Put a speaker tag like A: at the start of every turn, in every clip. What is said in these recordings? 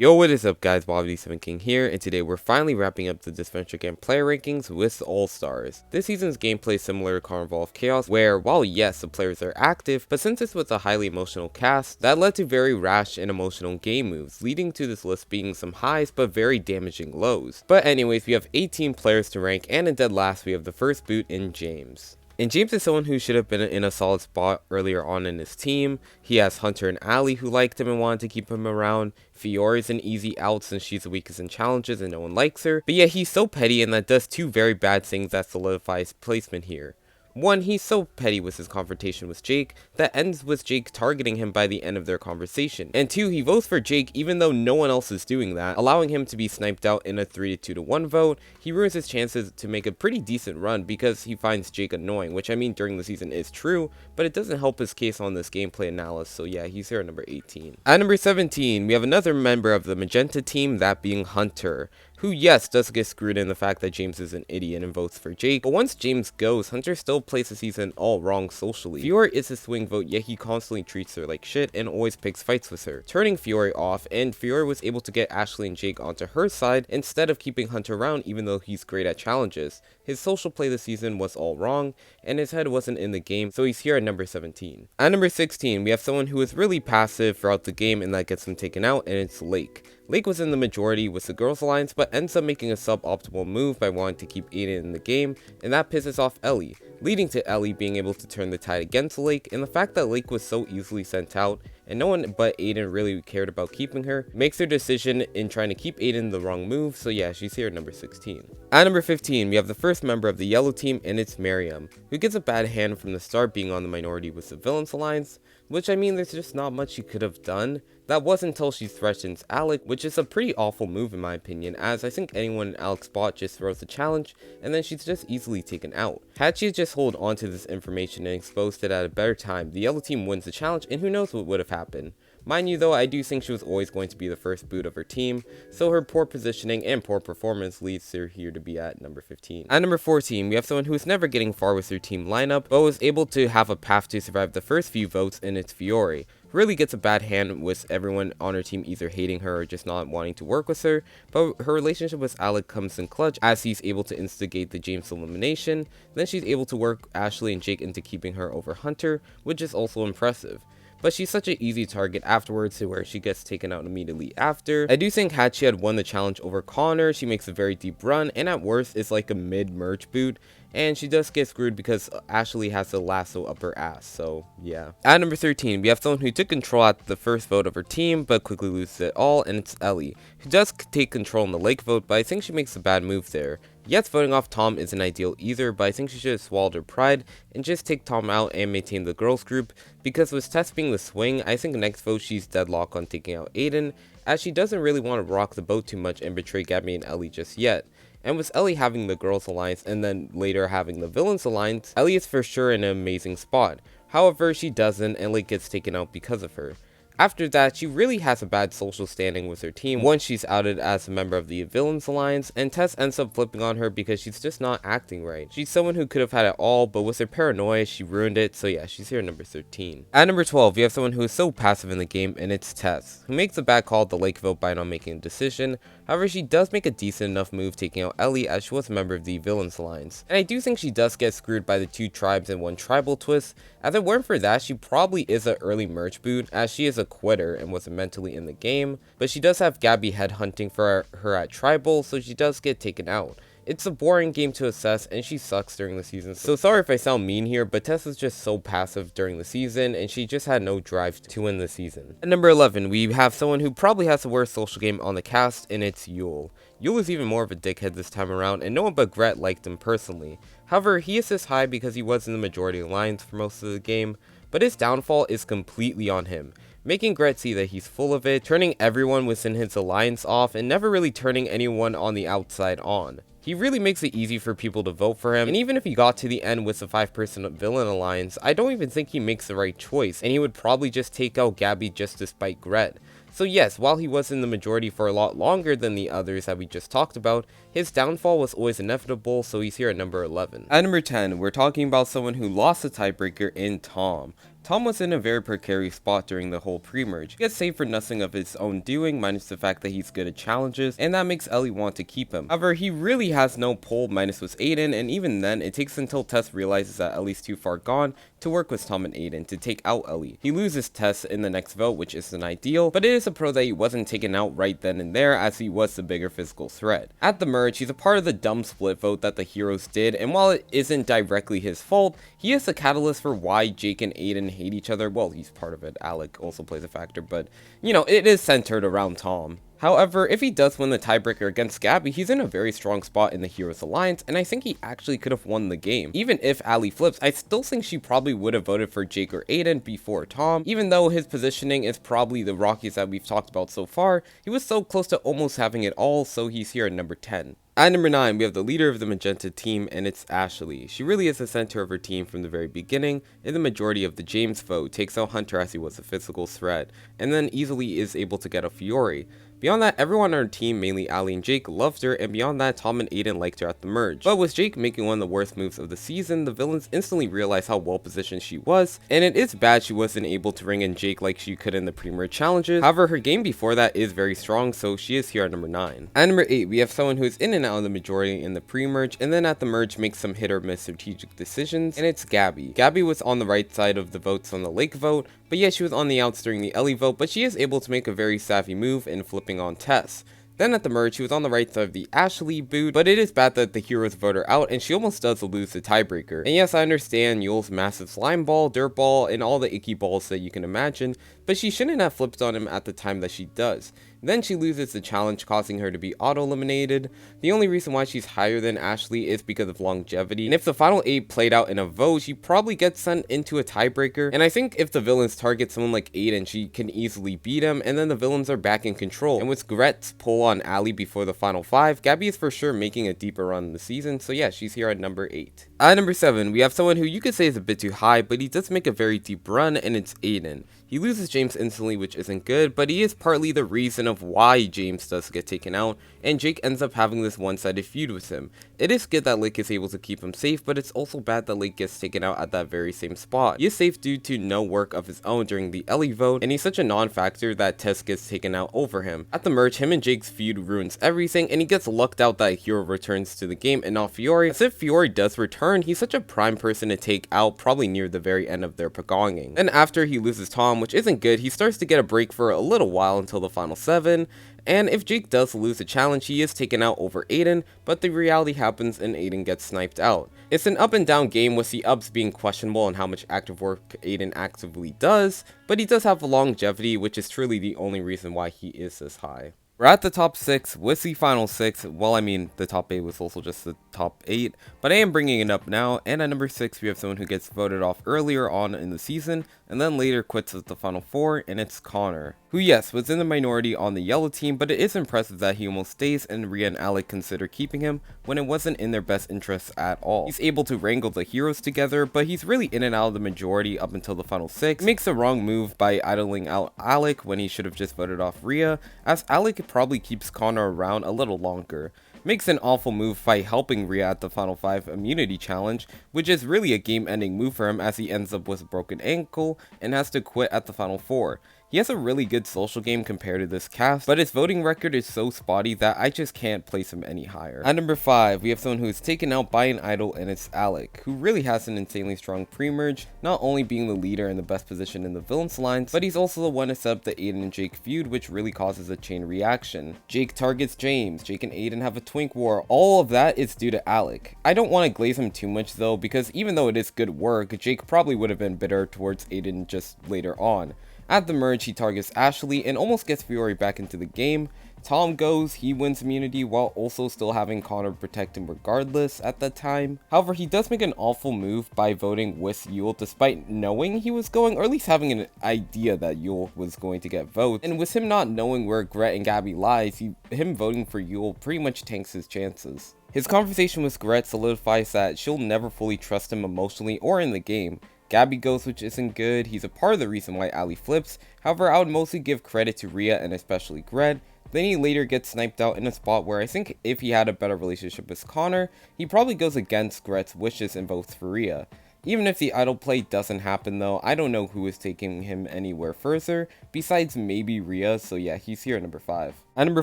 A: Yo, what is up guys, Bobby7 King here, and today we're finally wrapping up the Disventure Game player rankings with All-Stars. This season's gameplay is similar to Carnival of Chaos, where while yes, the players are active, but since this was a highly emotional cast, that led to very rash and emotional game moves, leading to this list being some highs but very damaging lows. But anyways, we have 18 players to rank, and in dead last we have the first boot in James. And James is someone who should have been in a solid spot earlier on in his team. He has Hunter and Allie who liked him and wanted to keep him around. Fiori is an easy out since she's the weakest in challenges and no one likes her. But yeah, he's so petty and that does two very bad things that solidify his placement here. One, he's so petty with his confrontation with Jake that ends with Jake targeting him by the end of their conversation. And two, he votes for Jake even though no one else is doing that, allowing him to be sniped out in a 3-2-1 vote. He ruins his chances to make a pretty decent run because he finds Jake annoying, which I mean during the season is true, but it doesn't help his case on this gameplay analysis, so yeah, he's here at number 18. At number 17, we have another member of the Magenta team, that being Hunter, who yes, does get screwed in the fact that James is an idiot and votes for Jake, but once James goes, Hunter still plays the season all wrong socially. Fiori is a swing vote, yet he constantly treats her like shit and always picks fights with her, turning Fiori off, and Fiori was able to get Ashley and Jake onto her side instead of keeping Hunter around even though he's great at challenges. His social play this season was all wrong, and his head wasn't in the game, so he's here at number 17. At number 16, we have someone who is really passive throughout the game and that gets him taken out, and it's Lake. Lake was in the majority with the Girls Alliance, but ends up making a suboptimal move by wanting to keep Aiden in the game, and that pisses off Ellie, leading to Ellie being able to turn the tide against Lake, and the fact that Lake was so easily sent out, and no one but Aiden really cared about keeping her, makes her decision in trying to keep Aiden the wrong move, so yeah, she's here at number 16. At number 15, we have the first member of the yellow team, and it's Miam, who gets a bad hand from the start being on the minority with the Villains Alliance, which I mean there's just not much she could have done. That wasn't until she threatens Alec, which is a pretty awful move in my opinion, as I think anyone in Alec's spot just throws the challenge, and then she's just easily taken out. Had she just hold on to this information and exposed it at a better time, the yellow team wins the challenge, and who knows what would have happened. Mind you though, I do think she was always going to be the first boot of her team, so her poor positioning and poor performance leads her here to be at number 15. At number 14, we have someone who is never getting far with her team lineup, but was able to have a path to survive the first few votes, and it's Fiori. Really gets a bad hand with everyone on her team either hating her or just not wanting to work with her, but her relationship with Alec comes in clutch as he's able to instigate the James elimination. Then she's able to work Ashley and Jake into keeping her over Hunter, which is also impressive. But she's such an easy target afterwards to where she gets taken out immediately after. I do think had she had won the challenge over Connor, she makes a very deep run, and at worst is like a mid-merge boot, and she does get screwed because Ashley has the lasso up her ass, so yeah. At number 13, we have someone who took control at the first vote of her team, but quickly loses it all, and it's Ellie, who does take control in the Lake vote, but I think she makes a bad move there. Yes, voting off Tom isn't ideal either, but I think she should have swallowed her pride and just take Tom out and maintain the girls group, because with Tess being the swing, I think next vote she's deadlock on taking out Aiden, as she doesn't really want to rock the boat too much and betray Gabby and Ellie just yet. And with Ellie having the Girls Alliance and then later having the Villains Alliance, Ellie is for sure in an amazing spot. However, she doesn't, and Lake gets taken out because of her. After that, she really has a bad social standing with her team once she's outed as a member of the Villains Alliance, and Tess ends up flipping on her because she's just not acting right. She's someone who could have had it all, but with her paranoia, she ruined it, so yeah, she's here at number 13. At number 12, we have someone who is so passive in the game, and it's Tess, who makes a bad call at the Lake vote by not making a decision. However, she does make a decent enough move taking out Ellie as she was a member of the Villains Alliance. And I do think she does get screwed by the two tribes and one tribal twist. As it weren't for that, she probably is an early merge boot, as she is a quitter and wasn't mentally in the game, but she does have Gabby headhunting for her at tribal, so she does get taken out. It's a boring game to assess, and she sucks during the season, so sorry if I sound mean here, but Tess is just so passive during the season, and she just had no drive to win the season. At number 11, we have someone who probably has the worst social game on the cast, and it's Yule. Yule is even more of a dickhead this time around, and no one but Gret liked him personally. However, he is this high because he was in the majority alliance for most of the game, but his downfall is completely on him, making Gret see that he's full of it, turning everyone within his alliance off, and never really turning anyone on the outside on. He really makes it easy for people to vote for him, and even if he got to the end with the 5-person villain alliance, I don't even think he makes the right choice, and he would probably just take out Gabby just to spite Gret. So yes, while he was in the majority for a lot longer than the others that we just talked about, his downfall was always inevitable, so he's here at number 11. At number 10, we're talking about someone who lost the tiebreaker in Tom, Tom was in a very precarious spot during the whole pre-merge. He gets saved for nothing of his own doing, minus the fact that he's good at challenges, and that makes Ellie want to keep him. However, he really has no pull, minus with Aiden, and even then, it takes until Tess realizes that Ellie's too far gone to work with Tom and Aiden to take out Ellie. He loses Tess in the next vote, which isn't ideal, but it is a pro that he wasn't taken out right then and there, as he was the bigger physical threat. At the merge, he's a part of the dumb split vote that the heroes did, and while it isn't directly his fault, he is the catalyst for why Jake and Aiden hate each other. Well, he's part of it. Alec also plays a factor, but, you know, it is centered around Tom. However, if he does win the tiebreaker against Gabby, he's in a very strong spot in the Heroes Alliance, and I think he actually could have won the game. Even if Ellie flips, I still think she probably would have voted for Jake or Aiden before Tom. Even though his positioning is probably the rockiest that we've talked about so far, he was so close to almost having it all, so he's here at number 10. At number 9, we have the leader of the Magenta team, and it's Ashley. She really is the center of her team from the very beginning. In the majority of the James vote, takes out Hunter as he was a physical threat, and then easily is able to get a Fiori. Beyond that, everyone on her team, mainly Allie and Jake, loved her, and beyond that, Tom and Aiden liked her at the merge. But with Jake making one of the worst moves of the season, the villains instantly realized how well positioned she was, and it is bad she wasn't able to ring in Jake like she could in the pre-merge challenges. However, her game before that is very strong, so she is here at number 9. At number 8, we have someone who is in and out of the majority in the pre-merge, and then at the merge makes some hit or miss strategic decisions, and it's Gabby. Gabby was on the right side of the votes on the Lake vote, but yet she was on the outs during the Ellie vote, but she is able to make a very savvy move in flipping on Tess. Then at the merge, she was on the right side of the Ashley boot, but it is bad that the heroes vote her out, and she almost does lose the tiebreaker. And yes, I understand Yule's massive slime ball, dirt ball, and all the icky balls that you can imagine, but she shouldn't have flipped on him at the time that she does. Then she loses the challenge, causing her to be auto-eliminated. The only reason why she's higher than Ashley is because of longevity, and if the final 8 played out in a vote, she probably gets sent into a tiebreaker, and I think if the villains target someone like Aiden, she can easily beat him, and then the villains are back in control. And with Gret's pull on Allie before the final 5, Gabby is for sure making a deeper run in the season, so yeah, she's here at number 8. At number 7, we have someone who you could say is a bit too high, but he does make a very deep run, and it's Aiden. He loses James instantly, which isn't good, but he is partly the reason of why James does get taken out, and Jake ends up having this one-sided feud with him. It is good that Lake is able to keep him safe, but it's also bad that Lake gets taken out at that very same spot. He is safe due to no work of his own during the Ellie vote, and he's such a non-factor that Tess gets taken out over him. At the merge, him and Jake's feud ruins everything, and he gets lucked out that Hero returns to the game and not Fiori. As if Fiori does return, he's such a prime person to take out probably near the very end of their pagonging. Then after he loses Tom, which isn't good, he starts to get a break for a little while until the final 7, and if Jake does lose the challenge, he is taken out over Aiden, but the reality happens and Aiden gets sniped out. It's an up and down game with the ups being questionable on how much active work Aiden actively does, but he does have longevity, which is truly the only reason why he is this high. We're at the top 6 with the final 6. Well, I mean, the top 8 was also just the top 8, but I am bringing it up now. And at number 6, we have someone who gets voted off earlier on in the season, and then later quits at the final 4, and it's Connor, who, yes, was in the minority on the yellow team, but it is impressive that he almost stays, and Rhea and Alec consider keeping him when it wasn't in their best interests at all. He's able to wrangle the heroes together, but he's really in and out of the majority up until the final 6. He makes a wrong move by idling out Alec when he should have just voted off Rhea, as Alec probably keeps Connor around a little longer. Makes an awful move by helping Rhea at the final 5 immunity challenge, which is really a game-ending move for him as he ends up with a broken ankle and has to quit at the final 4. He has a really good social game compared to this cast, but his voting record is so spotty that I just can't place him any higher. At number 5, we have someone who is taken out by an idol, and it's Alec, who really has an insanely strong pre-merge, not only being the leader in the best position in the villains lines, but he's also the one to set up the Aiden and Jake feud, which really causes a chain reaction. Jake targets James, Jake and Aiden have a twink war, all of that is due to Alec. I don't want to glaze him too much though, because even though it is good work, Jake probably would have been bitter towards Aiden just later on. At the merge, he targets Ashley and almost gets Fiori back into the game. Tom goes, he wins immunity while also still having Connor protect him regardless at that time. However, he does make an awful move by voting with Yule despite knowing he was going, or at least having an idea that Yule was going to get votes. And with him not knowing where Gret and Gabby lies, him voting for Yule pretty much tanks his chances. His conversation with Gret solidifies that she'll never fully trust him emotionally or in the game. Gabby goes, which isn't good. He's a part of the reason why Ellie flips. However, I would mostly give credit to Rhea and especially Gret. Then he later gets sniped out in a spot where I think if he had a better relationship with Connor, he probably goes against Gret's wishes and votes for Rhea. Even if the idle play doesn't happen though, I don't know who is taking him anywhere further, besides maybe Rhea, so yeah, he's here at number 5. At number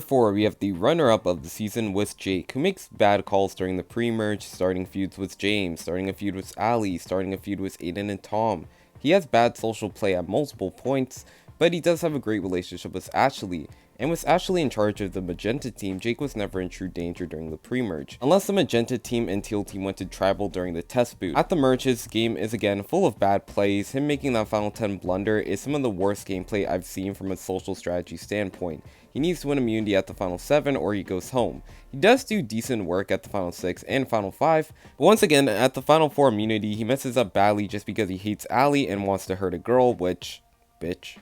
A: 4, we have the runner-up of the season with Jake, who makes bad calls during the pre-merge, starting feuds with James, starting a feud with Allie, starting a feud with Aiden and Tom. He has bad social play at multiple points, but he does have a great relationship with Ashley. And with Ashley in charge of the Magenta team, Jake was never in true danger during the pre-merge, unless the Magenta team and Teal team went to Tribal during the test boot. At the merge, his game is again full of bad plays. Him making that final 10 blunder is some of the worst gameplay I've seen from a social strategy standpoint. He needs to win immunity at the final 7 or he goes home. He does do decent work at the final 6 and final 5, but once again, at the final 4 immunity, he messes up badly just because he hates Allie and wants to hurt a girl, which, bitch.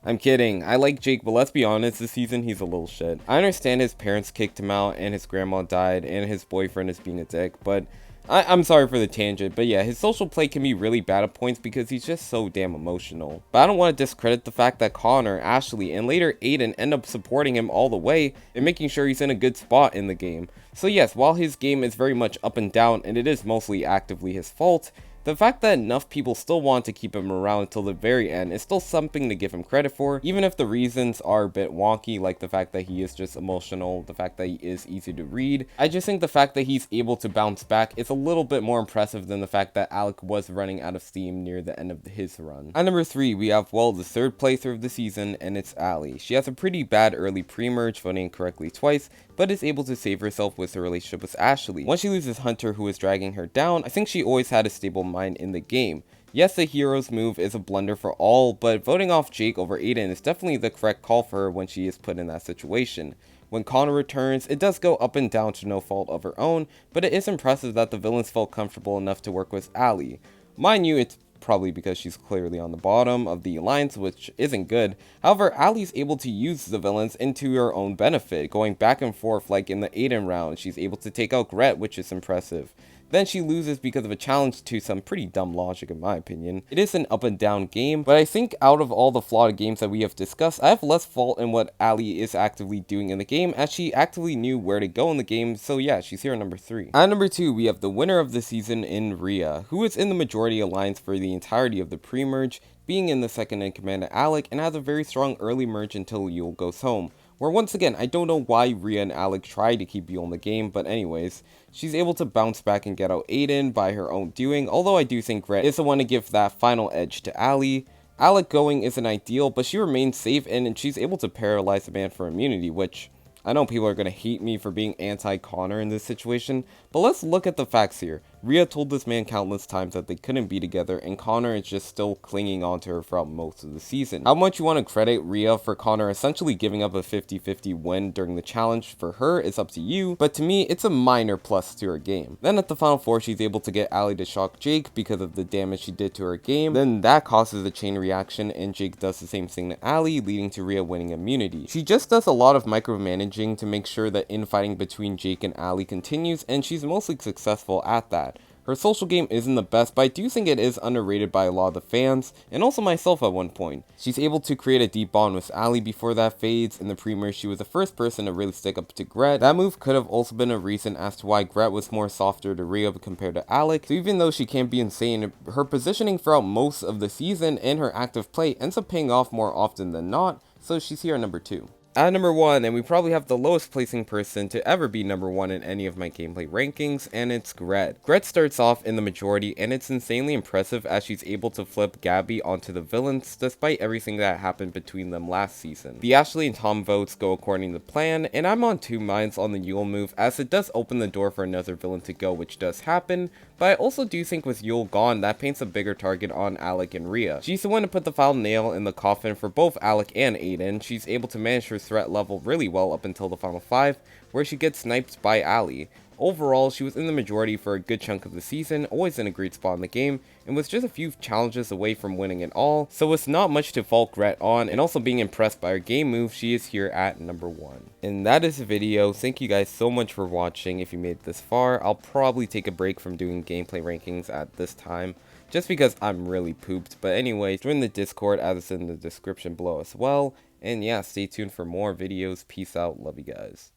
A: I'm kidding, I like Jake, but let's be honest, this season he's a little shit. I understand his parents kicked him out and his grandma died and his boyfriend is being a dick, but I'm sorry for the tangent, but yeah, his social play can be really bad at points because he's just so damn emotional. But I don't want to discredit the fact that Connor, Ashley, and later Aiden end up supporting him all the way and making sure he's in a good spot in the game. So yes, while his game is very much up and down and it is mostly actively his fault, the fact that enough people still want to keep him around until the very end is still something to give him credit for, even if the reasons are a bit wonky, like the fact that he is just emotional, the fact that he is easy to read. I just think the fact that he's able to bounce back is a little bit more impressive than the fact that Alec was running out of steam near the end of his run. At number 3, we have, well, the 3rd playthrough of the season, and it's Ellie. She has a pretty bad early pre-merge, voting incorrectly twice, but is able to save herself with her relationship with Ashley. Once she loses Hunter, who is dragging her down, I think she always had a stable mind in the game. Yes, the hero's move is a blunder for all, but voting off Jake over Aiden is definitely the correct call for her when she is put in that situation. When Connor returns, it does go up and down to no fault of her own, but it is impressive that the villains felt comfortable enough to work with Ellie. Mind you, it's probably because she's clearly on the bottom of the alliance, which isn't good. However, Allie's able to use the villains into her own benefit, going back and forth like in the Aiden round. She's able to take out Gret, which is impressive. Then she loses because of a challenge to some pretty dumb logic in my opinion. It is an up and down game, but I think out of all the flawed games that we have discussed, I have less fault in what Ellie is actively doing in the game, as she actively knew where to go in the game, so yeah, she's here at number 3. At number 2, we have the winner of the season in Rhea, who is in the majority alliance for the entirety of the pre-merge, being in the second in command at Alec, and has a very strong early merge until Yule goes home. Where once again, I don't know why Rhea and Alec tried to keep Yule in the game, but anyways, she's able to bounce back and get out Aiden by her own doing, although I do think Gret is the one to give that final edge to Ellie. Alec going isn't ideal, but she remains safe and she's able to paralyze the man for immunity, which I know people are going to hate me for being anti-Connor in this situation, but let's look at the facts here. Rhea told this man countless times that they couldn't be together, and Connor is just still clinging on to her throughout most of the season. How much you want to credit Rhea for Connor essentially giving up a 50-50 win during the challenge for her is up to you, but to me, it's a minor plus to her game. Then at the final 4, she's able to get Ellie to shock Jake because of the damage she did to her game. Then that causes a chain reaction, and Jake does the same thing to Ellie, leading to Rhea winning immunity. She just does a lot of micromanaging to make sure that infighting between Jake and Ellie continues, and she's mostly successful at that. Her social game isn't the best, but I do think it is underrated by a lot of the fans, and also myself at one point. She's able to create a deep bond with Ellie before that fades. In the pre-merge, she was the first person to really stick up to Gret. That move could have also been a reason as to why Gret was more softer to Rhea compared to Alec. So even though she can't be insane, her positioning throughout most of the season and her active play ends up paying off more often than not, so she's here at number 2. At number 1, and we probably have the lowest placing person to ever be number 1 in any of my gameplay rankings, and it's Gret. Gret starts off in the majority, and it's insanely impressive as she's able to flip Gabby onto the villains despite everything that happened between them last season. The Ashley and Tom votes go according to plan, and I'm on 2 minds on the Yule move as it does open the door for another villain to go, which does happen, but I also do think with Yule gone, that paints a bigger target on Alec and Rhea. She's the one to put the final nail in the coffin for both Alec and Aiden. She's able to manage her threat level really well up until the final 5, where she gets sniped by Ellie. Overall, she was in the majority for a good chunk of the season, always in a great spot in the game, and was just a few challenges away from winning it all, so it's not much to fault Gret on, and also being impressed by her game move, she is here at number 1. And that is the video. Thank you guys so much for watching. If you made it this far, I'll probably take a break from doing gameplay rankings at this time, just because I'm really pooped. But anyway, join the Discord as it's in the description below as well, and yeah, stay tuned for more videos. Peace out, love you guys.